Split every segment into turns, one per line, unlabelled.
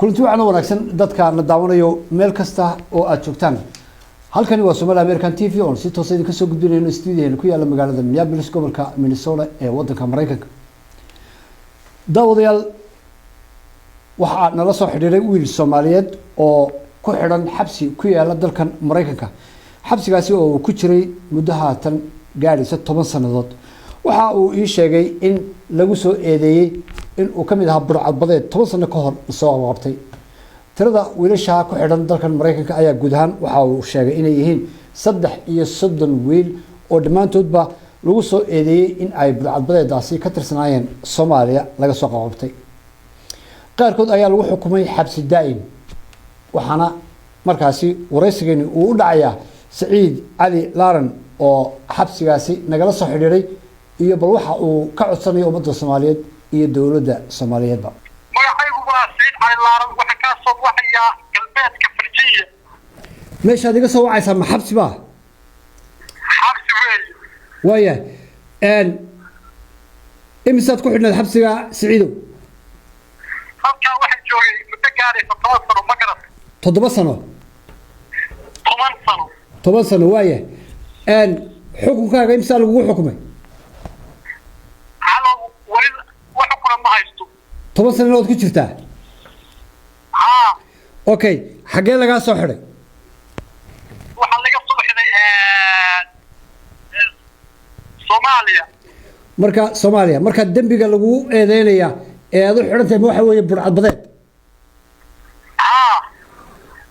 كنت وعنا ونكسن دتك نداونا يو ميل كسته أو أشوفتان هل كان يوصل أمريكان تي في أون ستة صيد كسوق الدنيا الاستوديو هنا كوي على مقالة ميابلس قبل كمينيسوتا وضع كأمريكا داوديال waxaa nala soo xidhiiray wiil Soomaaliyeed oo ku xiran xabsi ku yaala dalkan Mareykanka xabsigaasi oo ku jiray muddo haatan gaaraysa 10 sanadood waxa uu ii sheegay in lagu soo eedeeyay in uu kamid ahaa burcadbadeed 10 sano ka hor soo qabtay tirada wiilasha ku xiran dalkan Mareykanka ayaa guud ahaan waxa uu sheegay inay yihiin 33 wiil oo dhamaantoodba lagu soo eedeeyay in ay burcadbadeedaasi ka tirsanaayeen Soomaaliya laga soo qabtay qaarkood ayaa lagu xukumay xabsi daa'im waxaana markaasi wareysigeeni uu u dhacayaa Saciid Ali Laaran oo xabsigaasi nagala soo xidhiiray iyo bal waxa uu ka codsanayo ummadda Soomaaliyeed iyo dawladda Soomaaliyeedba
magacaygu waa Saciid Ali Laaran waxa ka soo waxaya galbeedka Virginia
meesha adiga soo wacaysa ma xabsi ba
xabsi weyn
waya imsaad ku xidhnayd xabsiga Saciidow
halka waxa joogay muddo gaaraysa 7 sano ma garan
7 sano
10
sano waaye xukunkaaga imsa lagu xukumay
halo wali waxa kula ma haysto
10 sano ku jirtaa okay xagee laga soo xiray
waxa laga soo xiray Soomaaliya
marka dambiga lagu eedeynaya eedo xirantay waxa weeye burcadbadeed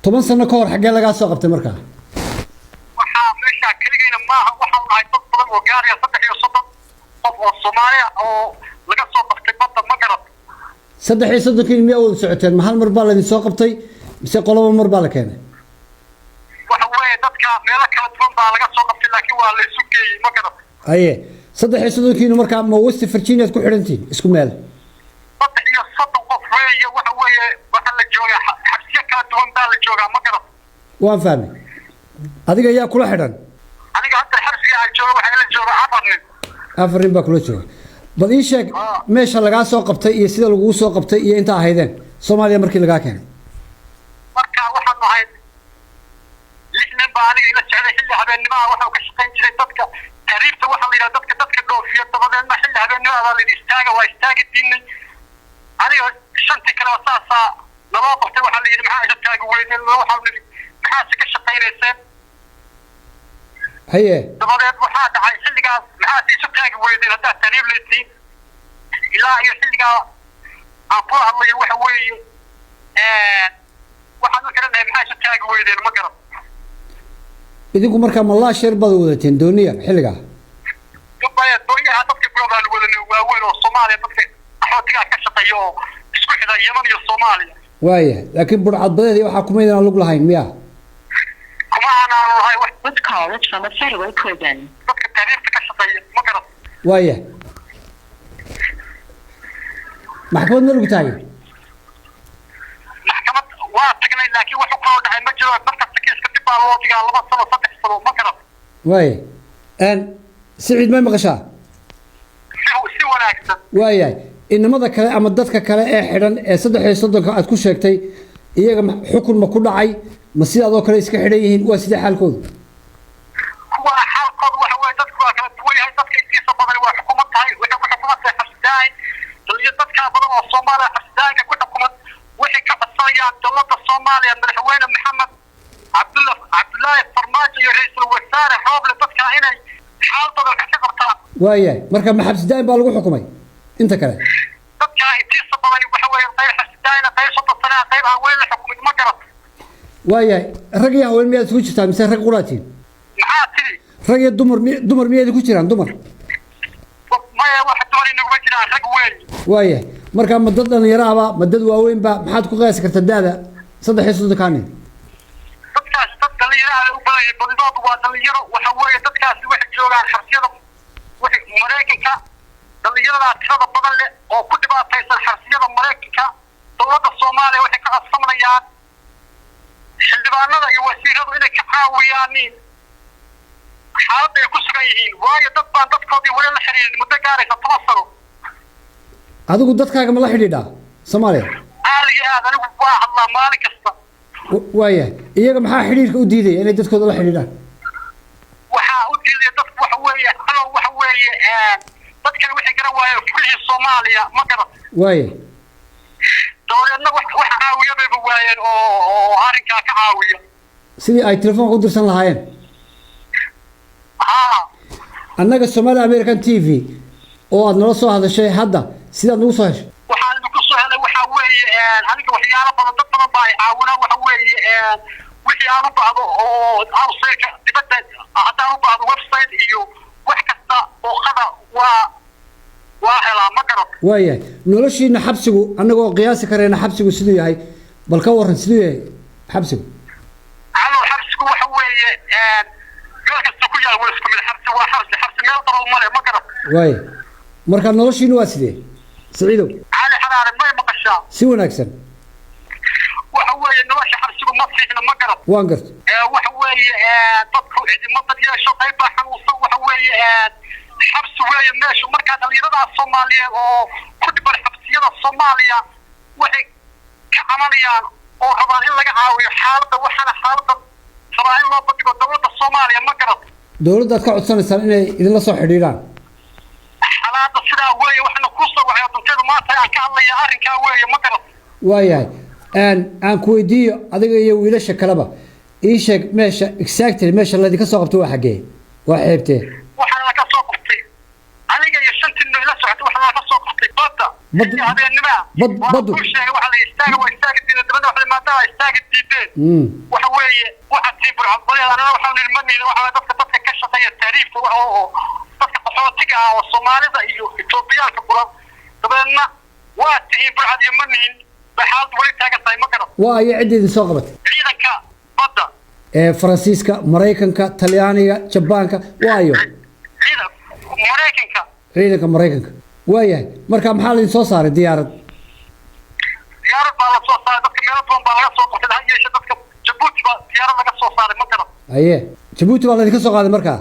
10 sano ka hor xagee laga soo qabtay marka
waxa meesha kaligeena maaha waxa uu ahay dad badan oo gaaraya 33 qof oo Soomaaliya oo laga soo qabtay badda ma garan
33 kiilmiya oo socoteen ma hal mar baa la soo qabtay mise qolobo mar baa la keenay
waxa weeye dadka meelo kala duwan baa laga soo qabtay laakiin waa la isu geeyay ma garan
aye 33 kiilmiya marka ma West Virginia ku xirantiin isku meel waan fahmay adiga ayaa kula xidhan
aniga hadda xabsiga aan joogo waxa la jooga
afar nin baa kula jooga bal ii sheeg meesha laga soo qabtay iyo sida lagu soo qabtay iyo inta ahaydeen Soomaaliya markii laga keenay
marka waxaan ahayd lixnan baa aniga ila socday xilli habeennimaha waxa ka shaqeyn jiray dadka taariikhda waxa la yiraahdo dadka dhoofiya dabadeedna xilli habeennimaha la istaaga diinay aniga shanti kale wasaasa laba qabtay waxa la yiri maxaa istaaga weyneen waxa la yiri maxaa ka shaqeynaysan
haye
dabadeed waxa dhacay xilligaas maxaa isu taagi weyneen hadda tariib leeyihiin ilaa iyo xilligaa aan ku hadlay waxa weeye waxaan u xiranahay maxaa isu taagi weyneen ma garan
idinku marka ma la shir bad wadateen dooniya xilligaa
dubbaya dooniyaha dadka global wadana waaweyn oo Soomaaliya dadka axootiga ka shaqeeyo isku xidha Yemen iyo Soomaaliya
waaye laakiin burcadbadeed waxa kuma idin lug lahayn miya
kuma ana lahayn wax mid college from a federal prison dadka taariikhda ka shaqeeyo ma garan
waaye maxkamad lagu taagay
maxkamad waa tagnay laakiin waxa ku dhacay ma jiro marka kiiska dib baa loo dhigaa 2 sano 3 sano ma garan
waaye Saciid ma maqashaa
si wanaagsan
waaye inamada kale ama dadka kale ee xidhan ee 33 aad ku sheegtay iyaga xukun ma ku dhacay ma sidaadoo kale iska xidhan yihiin waa sida xaalkoodu
kuwa xaalkoodu waxa weeye dadku waa kala duwan yahay dadka intiisa badan waa xukuumad tahay waxa ku xukuumadda xabsidaay iyo dadka badan oo Soomaaliya xabsidaayga ku xukuumad wixii ka codsanayaan dowladda Soomaaliya madaxweyne Maxamed Cabdullaahi Farmaajo iyo ra'iisul wasaare Rooble dadka inay xaaladooda ka qabtaan
waaye marka ma xabsidaay baa lagu xukumay inta kale
dadka intiisa badan waxa weeye qayb xabsidaayna qayb 3 sano qayb haween la xukumay ma garan
waaye rag iyo haween miyaad isku jirtaan mise rag quraatiin
maxaa tiri
rag iyo dumar miyaad ku jiraan dumar
maya waxa dumar inagu jiraan rag weyn
waaye marka ma dad dhalinyaro ah ma dad waaweyn ba maxaad ku qiyaasi kartaa daada 33 kaan
dadkaas dad dhalinyaro u badan badidoodu waa dhalinyaro waxa weeye dadkaas waxay joogaan xabsiyada wixii Mareykanka dhalinyarada tirada badan leh oo ku dhibaataysan xabsiyada Mareykanka dowladda Soomaaliya waxay ka codsanayaan xildhibaanada iyo wasiiradu inay ka caawiyaan xaaladda ay ku sugan yihiin waayo dad baan dadkoodii wali la xiriirin muddo gaaraysa 10 sano
adigu dadkaaga ma la xidhiidhaa Soomaaliya
عالي هذا أنا واحد الله مالك استا
waaya iyaga maxaa xiriirka u diiday inay dadkooda la xiriiraan
وحاودي لي ضد وحوية أنا وحوية ضد كان وحي قرا وايا فيه الصومالية ما قرا
waaya
دولنا وحاوية بوايا أو هارنكا كعاوية
sidii ay telefoonka u dirsan lahaayeen annaga Somali American TV oo aad nala soo hadashay hadda sidaad nagu soo heshay
waxaan ku soo helay waxa weeye aniga waxyaalo badan dad badan baa caawina waxa weeye wixii aan u baahdo oo hawsayka dibadda haddaan u baahdo website iyo wax kasta oo qada waa helaa ma garad
waaya noloshiina xabsigu annagoo qiyaasi karayna xabsigu siduu yahay bal ka waran siduu yahay xabsigu
alo xabsigu waxa weeye meel kasta ku yaal isku mid xabsi waa xabsi meel daro male ma garad
waaya marka noloshiina waa sidee Saciidow
علي حرارة ما يمقشها
si wanaagsan
وحوي نواش حبسوا ما فينا ما قرب
waan gartay
وحوي تدخل عندي منطقة يا شو قيب حنوصل وحوي حبس ويا ماشي ومركز اليرادة الصومالية وكل بالحبسية الصومالية وحي كعمليا وهذا إلا قاوي حالة وحنا حالة صراحة الله بدي الدولة الصومالية ما قرب
dawladda ka codsanaysan inay idin la soo xiriiraan
حالات السنة ويا وحنا قصة وحياة كذا ما تيان كالله يا أرن كاوي ما قرب
waayahay aan ku weydiiyo adiga iyo wiilasha kaleba ii sheeg meesha exactly meesha la idinka soo qabto waa xagee waa xeebtee
waxaan ka soo qabtay aniga iyo shantii nin la socotay waxaan ka soo qabtay badda habeenimo
baddu
ku sheegay waxa la istaaga waa istaaga dibadda waxa la maadaama istaaga diideen waxa weeye waxa tiibur cadbalay anana waxaan nilmanay waxa dadka ka shaqeeya taariifta waxa oo dadka qaxootiga ah oo Soomaalida iyo Itoobiyaanka buran dabeedna waa tiibur cad yamanin baxaad way taagatay ma garab
waa ay cid idin soo qabatay
ciidanka badda
Faransiiska Mareykanka Talyaaniga Jabaanka waayo ciidanka Mareykanka waayahay marka maxaa la idin soo saaray diyaarad
baa la soo saaray dadka meel badan baa laga soo qabtay hay'adda dadka Djibouti baa diyaarad laga soo saaray ma garab
aye Djibouti baa la idin soo qaaday markaa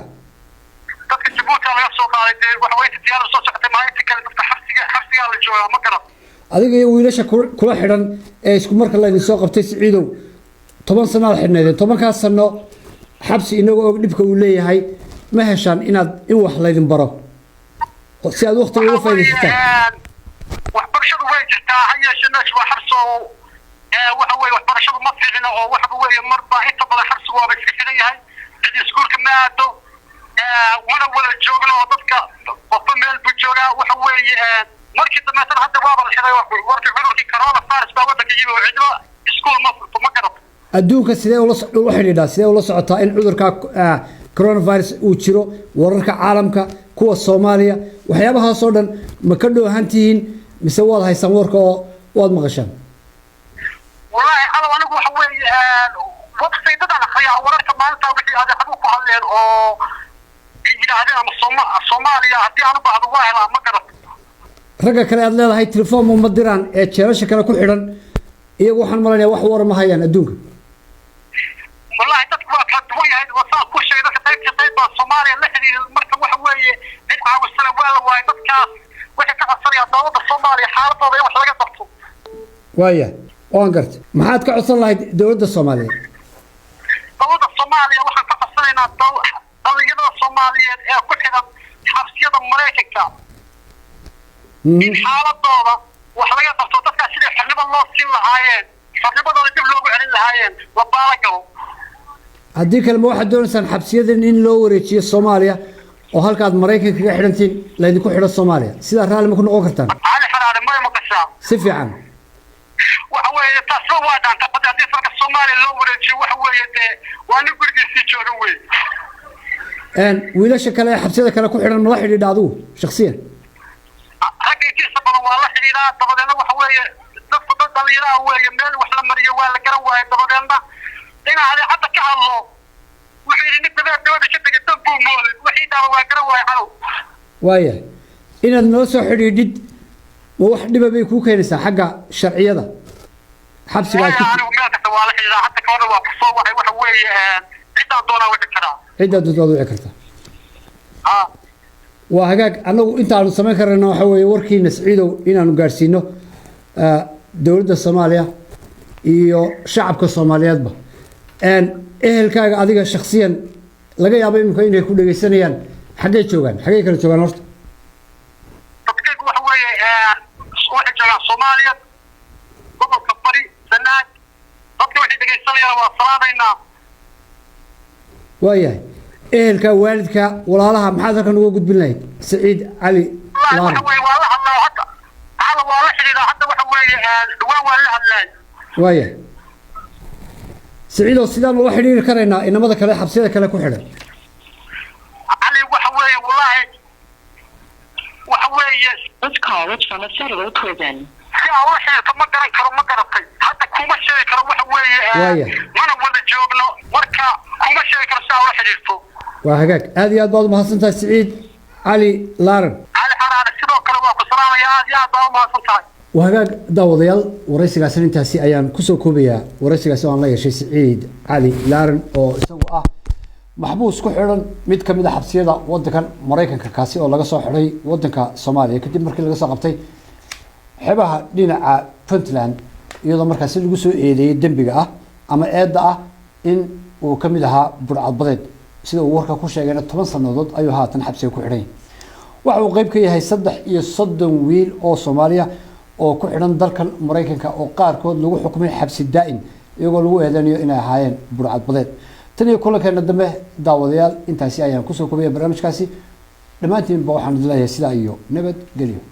dadka Djibouti laga soo qaaday waxa way diyaarad soo socotay maalinta kale dadka xabsiga la jooga ma garab
adiga iyo wiilasha kula xidhan ee isku marka la idin soo qabtay Saciidow 10 sano la xidhneedeen 10 sano xabsi inagoo og dhibka uu leeyahay ma heshaan inaad in wax la idin baro si aad waqti uga faa'iidaysataan
waxbarashadu way jirtaa hay'adda meesha waa xabso waxa weeye waxbarashadu ma fiicna oo waxa weeye marba inta badan xabsigu waa iska xiran yahay cid iskuulka ma aado wala joogno dadka qofka meel buu joogaa waxa weeye markii dambeetana hadda waa la xiray warkii cudurkii corona virus baa waddanka yimid oo cidlo iskuul ma furto ma garab
adduunka sidee ula xidhiidhaa sidee ula socotaa in cudurka coronavirus uu jiro wararka caalamka kuwa Soomaaliya waxyaabahaas oo dhan ma ka dhoohantihiin mise waad haysan warka oo waad maqashaan
wallahi anigu waxa weeye website-da akhriya wararka maanta wixii aad ku hadleen oo yiraahdeen ama Soomaaliya hadii aan u baahdo waa helaa ma garab
ragga kale aad leedahay telefoon ma diraan ee jeelasha kale ku xidhan iyagu waxaan maleynayaa wax war ma hayaan adduunka
wallahi dadku waa kala duwan yahay wasaa ku sheegay dadka qaybta Soomaaliya la xiriir marka waxa weeye cid caawisana waa la waayay dadkaas waxa ka codsanaya dawladda Soomaaliya xaaladooda in wax laga qabto
waaya waan gartay maxaad ka codsan lahayd dawladda Soomaaliya
dawladda Soomaaliya waxaan ka codsanaynaa dhalinyarada Soomaaliyeed ee ku xiran xabsiyada Mareykanka in xaaladooda wax laga qabto dadka sidii xirnimo loo siin lahaayeen xirnimadooda dib loogu celin lahaayeen la baala galo
haddii kale ma waxaad doonaysaan xabsiyadan in loo wareejiyo Soomaaliya oo halkaad Mareykanka kaga xidhantiin la idinku xidho Soomaaliya sidaa raalli ma ku noqon kartaan
علي حرارة ما يمقشها
si fiican
وحوي تاسو وادان تقدر هذه فرق الصومالي لو ورجي وحوي وانا قردي سيجور وي
wiilasha kale ee xabsiyada kale ku xidhan ma la xidhiidha adigu shakhsiyan
ragga intiisa badan waa la xidhiidhaa dabadeedna waxa weeye dadku dad dhalinyaraha weeye meel wax la mariyo waa la garan waaye dabadeedna inaad hadda ka hadlo wuxuu yidhi nin dabada ka tegay dad buu moolay wixii dhaaba waa garan waaye calow
waaya inaad noo soo xidhiidhid ma wax dhiba bay kuu keenaysaa xagga sharciyada xabsiga aad ku
anigu meel kasta waa la xidhiidhaa hadda ka hore waa kusoo waxay waxa weeye ciddaa doonaa wici karaa
ciddaa doontaa wici kartaa waa hagaag annagu intaanu samayn karayna waxa weeye warkiina Saciidow inaanu gaarsiino dowladda Soomaaliya iyo shacabka Soomaaliyeedba ehelkaaga adiga shakhsiyan laga yaabo inay ku dhageysanayaan xagee joogan kala joogan horta
dadkaygu waxa weeye waxay joogaan Soomaaliya gobolka bari Sanaag dadka waxay dhageysanayaan waa salaamaynaa
waayahay ehelka waalidka walaalaha maxaad halkan uga gudbin lahayd Saciid Cali
waxa weeye waa la hadlaa hadda waa la xiriiraa hadda waxa weeye waa la hadlaa
waayahay سعيد السودان والله حرير كرنا إنما ذا كله حبسية كله كحرة.
علي وحوي والله وحوي.
This call is from a federal prison.
يا وحي ما قرأت حتى كم شيء كرم وحوي. ما أنا ولا جوبنا وركا كم شيء كرم ساعة حديثه.
وهجاك هذه أضواء محصنة سعيد علي لارن.
علي حرارة سيدو كرم وسلام يا أضواء محصنة.
وهجاك داوديال ورئيس قاسين تاسي أيام كسو كوبيا ورئيس قاسين الله يشي سعيد علي لارن أو سوى محبوس كحرن ميت كميدا حبسية دا ودكان مريكان كاسي أو لقصو حري ودكا صوماليا كدب مركي لقصو قبتي حباها دينا بنتلاند iyadoo markaas lagu soo eedeeyay dambiga ah ama eedda ah in uu kamid ahaa burcad badeed sida uu warka ku sheegay 10 sanadood ayuu haatan xabsiga ku xidhay waxa uu qayb ka yahay 3 wiil oo Soomaaliya oo ku xidhan dalkan Mareykanka oo qaarkood lagu xukumay xabsi daa'im iyagoo lagu eedeeyo inay ahaayeen burcad badeed tan iyo kulankeena dambe daawadayaal intaasi ayaan ku soo koobay barnaamijkaasi dhamaantiin ba waxaan leeyahay sida iyo nabad geliyo